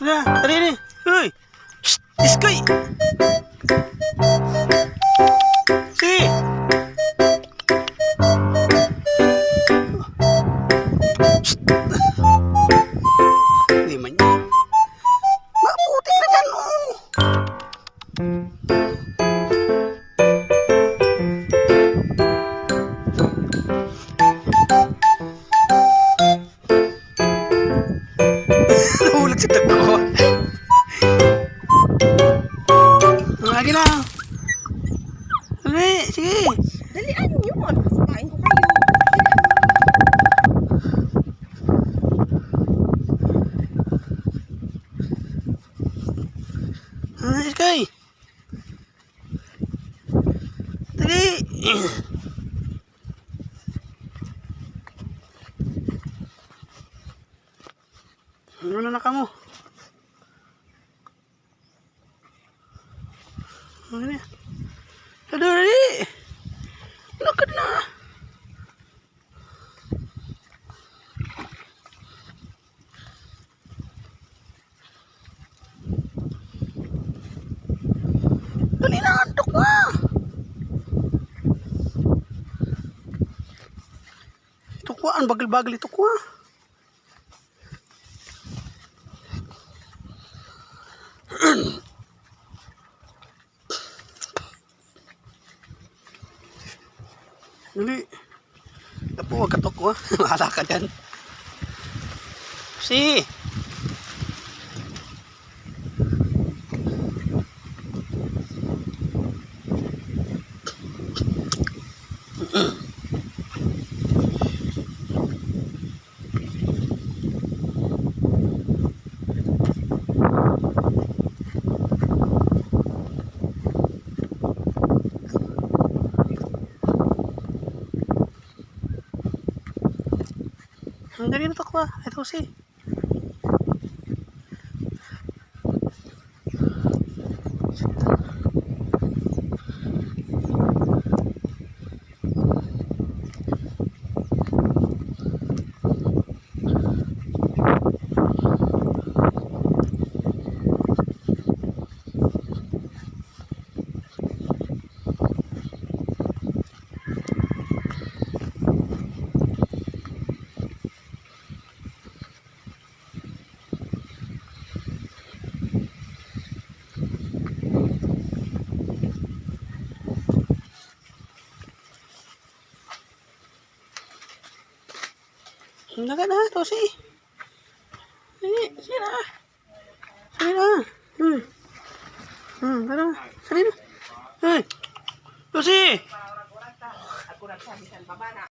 Na, tadi ni. Hei. Shh, iskoy. Si. Di man. Maputik na dyan, oh. Ulit si Tagko. Lagi na. Dali, sige. Dalian nyo. Sasabain ko kayo. Iskoy. Dali. Ano na ka mo? Ano na? Aduh, dali. Nakad na. Dali na, antok na. Ito ko, ang bagal-bagal ito ko. Dali. Tapo, wag katok ko. Mahala ka dyan. Si. Ang dali na to ko. Ito si. Naga na, to si. Sige, sige na. Sige na. Tara. Sige na. Hey. To si. Ako nagsabi sa baba na.